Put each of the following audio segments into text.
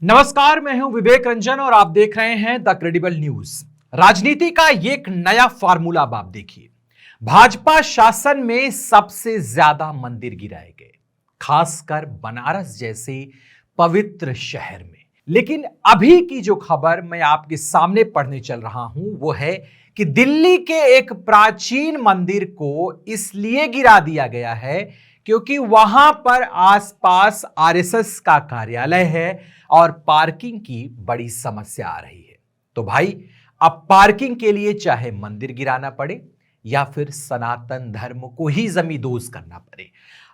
नमस्कार, मैं हूं विवेक रंजन और आप देख रहे हैं द क्रेडिबल न्यूज। राजनीति का एक नया फार्मूला अब आप देखिए। भाजपा शासन में सबसे ज्यादा मंदिर गिराए गए, खासकर बनारस जैसे पवित्र शहर में। लेकिन अभी की जो खबर मैं आपके सामने पढ़ने चल रहा हूं वो है कि दिल्ली के एक प्राचीन मंदिर को इसलिए गिरा दिया गया है क्योंकि वहां पर आसपास आरएसएस का कार्यालय है और पार्किंग की बड़ी समस्या आ रही है। तो भाई, अब पार्किंग के लिए चाहे मंदिर गिराना पड़े या फिर सनातन धर्म को ही जमींदोज करना पड़े।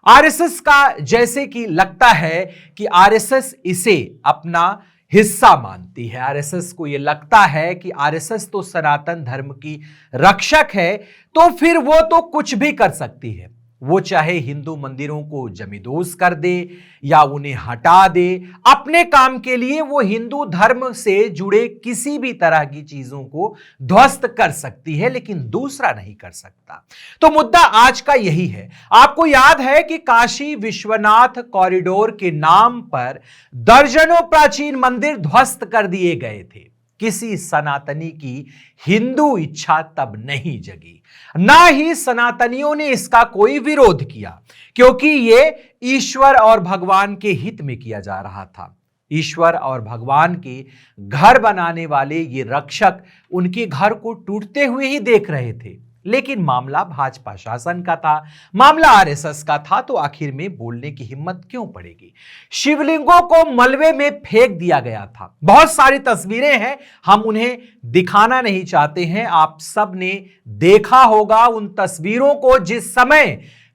आरएसएस का जैसे कि लगता है कि आरएसएस इसे अपना हिस्सा मानती है। आरएसएस को यह लगता है कि आरएसएस तो सनातन धर्म की रक्षक है, तो फिर वो तो कुछ भी कर सकती है। वो चाहे हिंदू मंदिरों को जमींदोज कर दे या उन्हें हटा दे, अपने काम के लिए वो हिंदू धर्म से जुड़े किसी भी तरह की चीजों को ध्वस्त कर सकती है, लेकिन दूसरा नहीं कर सकता। तो मुद्दा आज का यही है। आपको याद है कि काशी विश्वनाथ कॉरिडोर के नाम पर दर्जनों प्राचीन मंदिर ध्वस्त कर दिए गए थे। किसी सनातनी की हिंदू इच्छा तब नहीं जगी, ना ही सनातनियों ने इसका कोई विरोध किया, क्योंकि यह ईश्वर और भगवान के हित में किया जा रहा था। ईश्वर और भगवान के घर बनाने वाले ये रक्षक उनके घर को टूटते हुए ही देख रहे थे। लेकिन मामला भाजपा शासन का था, मामला आरएसएस का था, तो आखिर में बोलने की हिम्मत क्यों पड़ेगी। शिवलिंगों को मलबे में फेंक दिया गया था। बहुत सारी तस्वीरें हैं, हम उन्हें दिखाना नहीं चाहते हैं। आप सब ने देखा होगा उन तस्वीरों को जिस समय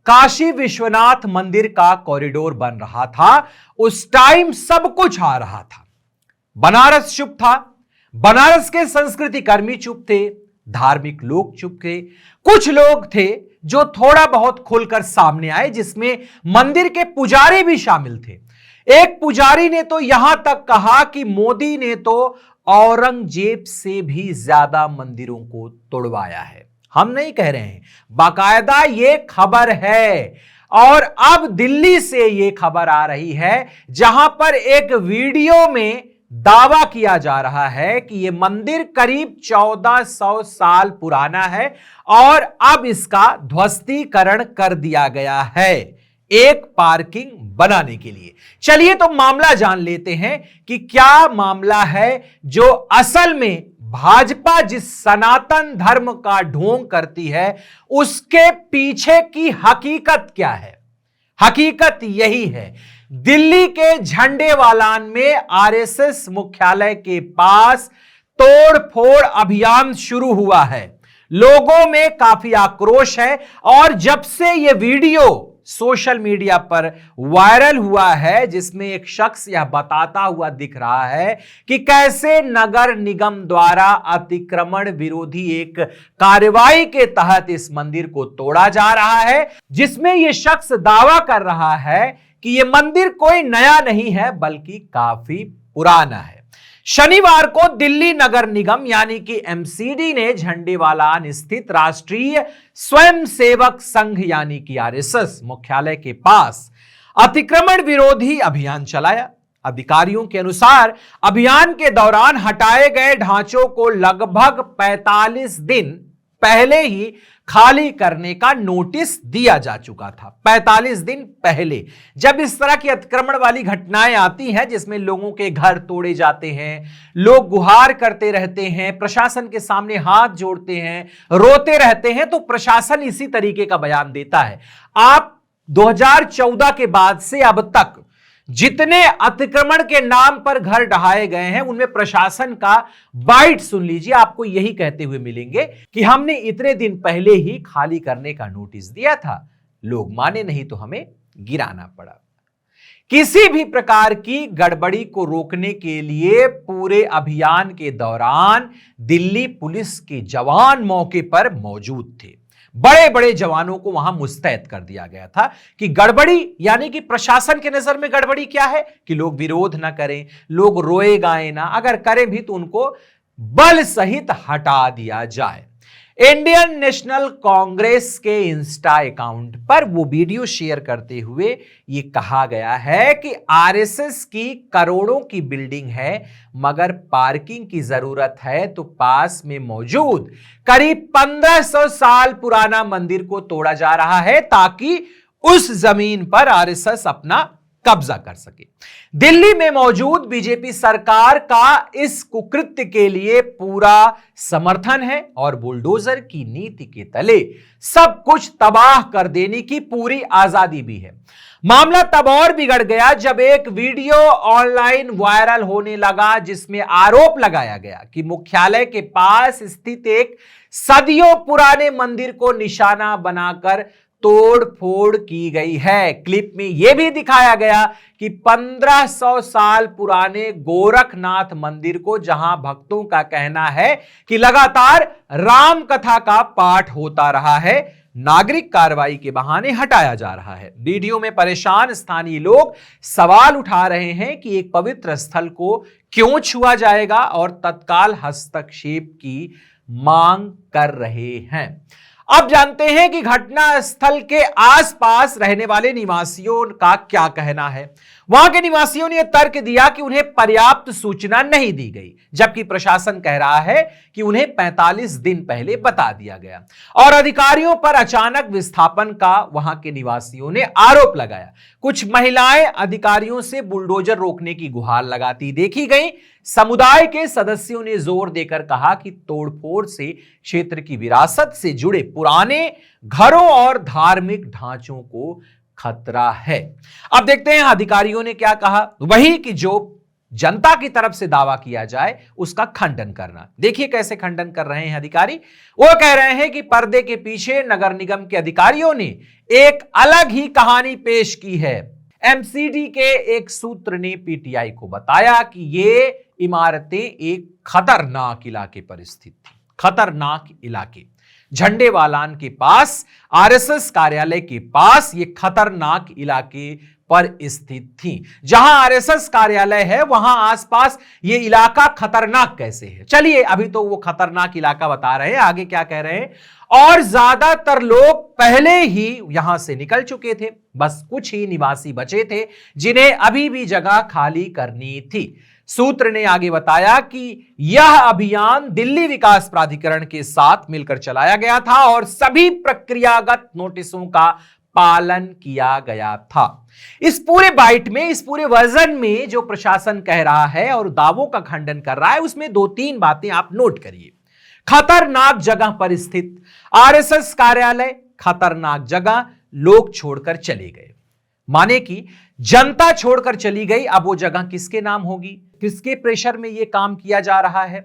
काशी विश्वनाथ मंदिर का कॉरिडोर बन रहा था। उस टाइम सब कुछ आ रहा था। बनारस चुप था, बनारस के संस्कृति कर्मी चुप थे, धार्मिक लोग चुप थे। कुछ लोग थे जो थोड़ा बहुत खुलकर सामने आए, जिसमें मंदिर के पुजारी भी शामिल थे। एक पुजारी ने तो यहां तक कहा कि मोदी ने तो औरंगजेब से भी ज्यादा मंदिरों को तोड़वाया है। हम नहीं कह रहे हैं, बाकायदा ये खबर है। और अब दिल्ली से ये खबर आ रही है, जहां पर एक वीडियो में दावा किया जा रहा है कि यह मंदिर करीब 1400 साल पुराना है और अब इसका ध्वस्तीकरण कर दिया गया है एक पार्किंग बनाने के लिए। चलिए तो मामला जान लेते हैं कि क्या मामला है, जो असल में भाजपा जिस सनातन धर्म का ढोंग करती है उसके पीछे की हकीकत क्या है। हकीकत यही है, दिल्ली के झंडेवालान में आरएसएस मुख्यालय के पास तोड़फोड़ अभियान शुरू हुआ है। लोगों में काफी आक्रोश है और जब से यह वीडियो सोशल मीडिया पर वायरल हुआ है, जिसमें एक शख्स यह बताता हुआ दिख रहा है कि कैसे नगर निगम द्वारा अतिक्रमण विरोधी एक कार्रवाई के तहत इस मंदिर को तोड़ा जा रहा है, जिसमें यह शख्स दावा कर रहा है कि यह मंदिर कोई नया नहीं है बल्कि काफी पुराना है। शनिवार को दिल्ली नगर निगम यानी कि एमसीडी ने झंडेवालान स्थित राष्ट्रीय स्वयंसेवक संघ यानी कि आरएसएस मुख्यालय के पास अतिक्रमण विरोधी अभियान चलाया। अधिकारियों के अनुसार अभियान के दौरान हटाए गए ढांचों को लगभग 45 दिन पहले ही खाली करने का नोटिस दिया जा चुका था। 45 दिन पहले जब इस तरह की अतिक्रमण वाली घटनाएं आती हैं, जिसमें लोगों के घर तोड़े जाते हैं, लोग गुहार करते रहते हैं, प्रशासन के सामने हाथ जोड़ते हैं, रोते रहते हैं, तो प्रशासन इसी तरीके का बयान देता है। आप 2014 के बाद से अब तक जितने अतिक्रमण के नाम पर घर ढहाए गए हैं, उनमें प्रशासन का बाइट सुन लीजिए, आपको यही कहते हुए मिलेंगे कि हमने इतने दिन पहले ही खाली करने का नोटिस दिया था, लोग माने नहीं तो हमें गिराना पड़ा। किसी भी प्रकार की गड़बड़ी को रोकने के लिए पूरे अभियान के दौरान दिल्ली पुलिस के जवान मौके पर मौजूद थे। बड़े बड़े जवानों को वहां मुस्तैद कर दिया गया था कि गड़बड़ी यानी कि प्रशासन के नजर में गड़बड़ी क्या है कि लोग विरोध ना करें, लोग रोए गाए ना, अगर करें भी तो उनको बल सहित हटा दिया जाए। इंडियन नेशनल कांग्रेस के इंस्टा अकाउंट पर वो वीडियो शेयर करते हुए ये कहा गया है कि आरएसएस की करोड़ों की बिल्डिंग है, मगर पार्किंग की जरूरत है तो पास में मौजूद करीब 1500 साल पुराना मंदिर को तोड़ा जा रहा है ताकि उस जमीन पर आरएसएस अपना कब्जा कर सके। दिल्ली में मौजूद बीजेपी सरकार का इस कुकृत्य के लिए पूरा समर्थन है और बुलडोजर की नीति के तले सब कुछ तबाह कर देने की पूरी आजादी भी है। मामला तब और बिगड़ गया जब एक वीडियो ऑनलाइन वायरल होने लगा जिसमें आरोप लगाया गया कि मुख्यालय के पास स्थित एक सदियों पुराने मंदिर को निशाना बनाकर तोड़ फोड़ की गई है। क्लिप में यह भी दिखाया गया कि 1500 साल पुराने गोरखनाथ मंदिर को, जहां भक्तों का कहना है कि लगातार राम कथा का पाठ होता रहा है, नागरिक कार्रवाई के बहाने हटाया जा रहा है। वीडियो में परेशान स्थानीय लोग सवाल उठा रहे हैं कि एक पवित्र स्थल को क्यों छुआ जाएगा और तत्काल हस्तक्षेप की मांग कर रहे हैं। अब जानते हैं कि घटना स्थल के आसपास रहने वाले निवासियों का क्या कहना है। वहां के निवासियों ने यह तर्क दिया कि उन्हें पर्याप्त सूचना नहीं दी गई, जबकि प्रशासन कह रहा है कि उन्हें 45 दिन पहले बता दिया गया और अधिकारियों पर अचानक विस्थापन का वहां के निवासियों ने आरोप लगाया। कुछ महिलाएं अधिकारियों से बुलडोजर रोकने की गुहार लगाती देखी गई। समुदाय के सदस्यों ने जोर देकर कहा कि तोड़फोड़ से क्षेत्र की विरासत से जुड़े पुराने घरों और धार्मिक ढांचों को खतरा है। अब देखते हैं अधिकारियों ने क्या कहा। वही कि जो जनता की तरफ से दावा किया जाए उसका खंडन करना। देखिए कैसे खंडन कर रहे हैं अधिकारी। वो कह रहे हैं कि पर्दे के पीछे नगर निगम के अधिकारियों ने एक अलग ही कहानी पेश की है। एमसीडी के एक सूत्र ने पीटीआई को बताया कि ये इमारतें एक खतरनाक इलाके पर स्थित थी। खतरनाक इलाके, झंडेवालान के पास, आरएसएस कार्यालय के पास ये खतरनाक इलाके पर स्थित थी। जहां आरएसएस कार्यालय है वहां आसपास ये इलाका खतरनाक कैसे है? चलिए, अभी तो वो खतरनाक इलाका बता रहे हैं, आगे क्या कह रहे हैं। और ज्यादातर लोग पहले ही यहां से निकल चुके थे, बस कुछ ही निवासी बचे थे जिन्हें अभी भी जगह खाली करनी थी। सूत्र ने आगे बताया कि यह अभियान दिल्ली विकास प्राधिकरण के साथ मिलकर चलाया गया था और सभी प्रक्रियागत नोटिसों का पालन किया गया था। इस पूरे बाइट में, इस पूरे वर्जन में जो प्रशासन कह रहा है और दावों का खंडन कर रहा है, उसमें 2-3 बातें आप नोट करिए। खतरनाक जगह पर स्थित आरएसएस कार्यालय, खतरनाक जगह, लोग छोड़कर चले गए, माने कि जनता छोड़कर चली गई। अब वो जगह किसके नाम होगी? किसके प्रेशर में ये काम किया जा रहा है?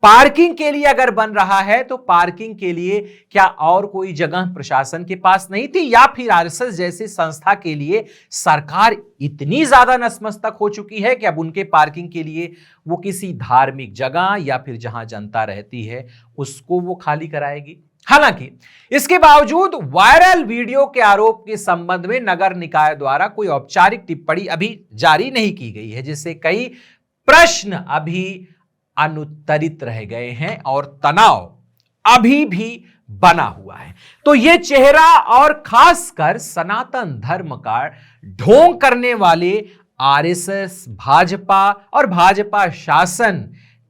पार्किंग के लिए अगर बन रहा है तो पार्किंग के लिए क्या और कोई जगह प्रशासन के पास नहीं थी, या फिर आरएसएस जैसी संस्था के लिए सरकार इतनी ज्यादा नतमस्तक हो चुकी है कि अब उनके पार्किंग के लिए वो किसी धार्मिक जगह या फिर जहां जनता रहती है उसको वो खाली कराएगी? हालांकि इसके बावजूद वायरल वीडियो के आरोप के संबंध में नगर निकाय द्वारा कोई औपचारिक टिप्पणी अभी जारी नहीं की गई है, जिससे कई प्रश्न अभी अनुत्तरित रह गए हैं और तनाव अभी भी बना हुआ है। तो यह चेहरा और खासकर सनातन धर्म का ढोंग करने वाले आरएसएस, भाजपा और भाजपा शासन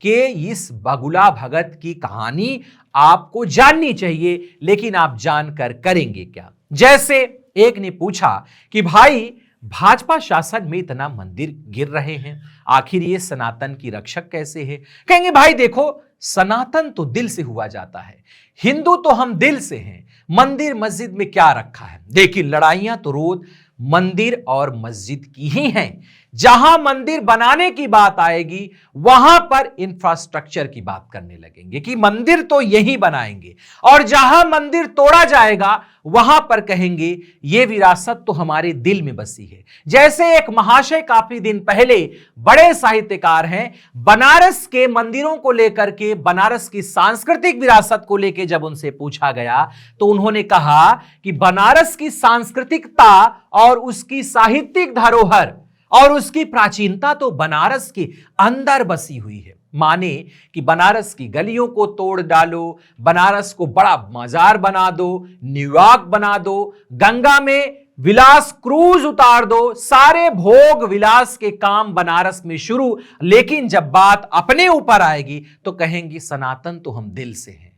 के इस बगुला भगत की कहानी आपको जाननी चाहिए, लेकिन आप जानकर करेंगे क्या? जैसे एक ने पूछा कि भाई, भाजपा शासन में इतना मंदिर गिर रहे हैं, आखिर ये सनातन की रक्षक कैसे है? कहेंगे भाई देखो, सनातन तो दिल से हुआ जाता है, हिंदू तो हम दिल से हैं, मंदिर मस्जिद में क्या रखा है? देखिए, लड़ाइयां तो रोज मंदिर और मस्जिद की ही हैं। जहां मंदिर बनाने की बात आएगी वहां पर इंफ्रास्ट्रक्चर की बात करने लगेंगे कि मंदिर तो यही बनाएंगे, और जहां मंदिर तोड़ा जाएगा वहां पर कहेंगे ये विरासत तो हमारे दिल में बसी है। जैसे एक महाशय काफी दिन पहले, बड़े साहित्यकार हैं, बनारस के मंदिरों को लेकर के, बनारस की सांस्कृतिक विरासत को लेकर जब उनसे पूछा गया तो उन्होंने कहा कि बनारस की सांस्कृतिकता और उसकी साहित्यिक धरोहर और उसकी प्राचीनता तो बनारस के अंदर बसी हुई है। माने कि बनारस की गलियों को तोड़ डालो, बनारस को बड़ा मजार बना दो, न्यूयॉर्क बना दो, गंगा में विलास क्रूज उतार दो, सारे भोग विलास के काम बनारस में शुरू, लेकिन जब बात अपने ऊपर आएगी तो कहेंगी सनातन तो हम दिल से हैं,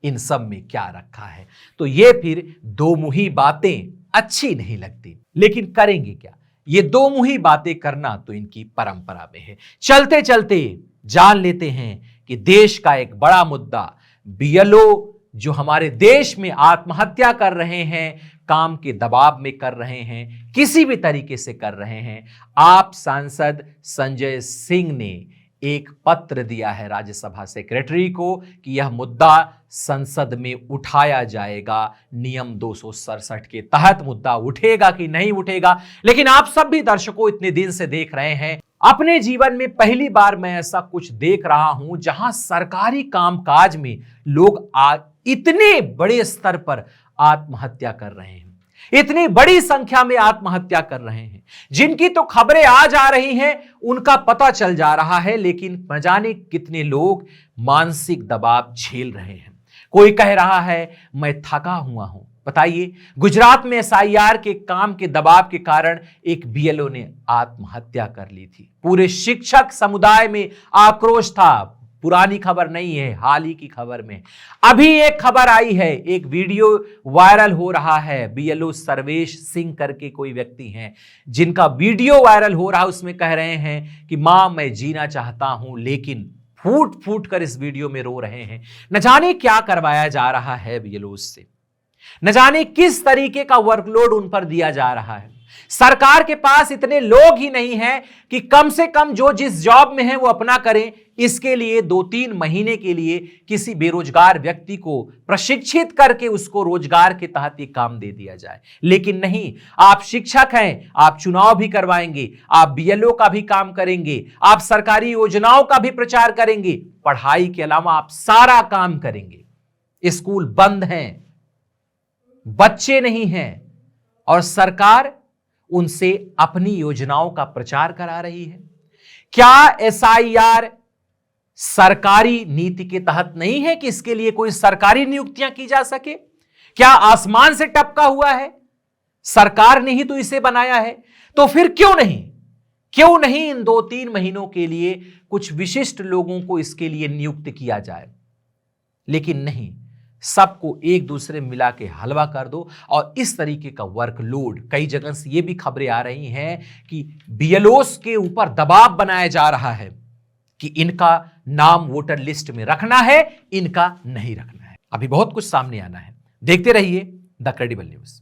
इन सब में क्या रखा है। तो ये फिर दो मुही बातें अच्छी नहीं लगती, लेकिन करेंगे क्या। ये दो मुही बातें करना तो इनकी परंपरा में है। चलते चलते जान लेते हैं कि देश का एक बड़ा मुद्दा, बीएलओ जो हमारे देश में आत्महत्या कर रहे हैं, काम के दबाव में कर रहे हैं, किसी भी तरीके से कर रहे हैं। आप सांसद संजय सिंह ने एक पत्र दिया है राज्यसभा सेक्रेटरी को कि यह मुद्दा संसद में उठाया जाएगा। नियम 267 के तहत मुद्दा उठेगा कि नहीं उठेगा, लेकिन आप सब भी दर्शकों इतने दिन से देख रहे हैं। अपने जीवन में पहली बार मैं ऐसा कुछ देख रहा हूं जहां सरकारी कामकाज में लोग इतने बड़े स्तर पर आत्महत्या कर रहे हैं, इतनी बड़ी संख्या में आत्महत्या कर रहे हैं। जिनकी तो खबरें आज आ रही हैं उनका पता चल जा रहा है, लेकिन न जाने कितने लोग मानसिक दबाव झेल रहे हैं। कोई कह रहा है मैं थका हुआ हूं। बताइए, गुजरात में एसआईआर के काम के दबाव के कारण एक बीएलओ ने आत्महत्या कर ली थी। पूरे शिक्षक समुदाय में आक्रोश था। पुरानी खबर नहीं है, हाल ही की खबर में अभी एक खबर आई है, एक वीडियो वायरल हो रहा है। बीएलओ सर्वेश सिंह करके कोई व्यक्ति हैं जिनका वीडियो वायरल हो रहा है। उसमें कह रहे हैं कि मां मैं जीना चाहता हूं, लेकिन फूट फूट कर इस वीडियो में रो रहे हैं। न जाने क्या करवाया जा रहा है बीएलओ से, न जाने किस तरीके का वर्कलोड उन पर दिया जा रहा है। सरकार के पास इतने लोग ही नहीं हैं कि कम से कम जो जिस जॉब में है वो अपना करें। इसके लिए 2-3 महीने के लिए किसी बेरोजगार व्यक्ति को प्रशिक्षित करके उसको रोजगार के तहत ये काम दे दिया जाए, लेकिन नहीं। आप शिक्षक हैं, आप चुनाव भी करवाएंगे, आप बीएलओ का भी काम करेंगे, आप सरकारी योजनाओं का भी प्रचार करेंगे, पढ़ाई के अलावा आप सारा काम करेंगे। स्कूल बंद हैं, बच्चे नहीं हैं और सरकार उनसे अपनी योजनाओं का प्रचार करा रही है। क्या एसआईआर सरकारी नीति के तहत नहीं है कि इसके लिए कोई सरकारी नियुक्तियां की जा सके? क्या आसमान से टपका हुआ है? सरकार ने ही तो इसे बनाया है। तो फिर क्यों नहीं इन 2-3 महीनों के लिए कुछ विशिष्ट लोगों को इसके लिए नियुक्त किया जाए? लेकिन नहीं, सबको एक दूसरे में मिला के हलवा कर दो। और इस तरीके का वर्कलोड, कई जगह से ये भी खबरें आ रही हैं कि बीएलओस के ऊपर दबाव बनाया जा रहा है कि इनका नाम वोटर लिस्ट में रखना है, इनका नहीं रखना है। अभी बहुत कुछ सामने आना है। देखते रहिए द क्रेडिबल न्यूज।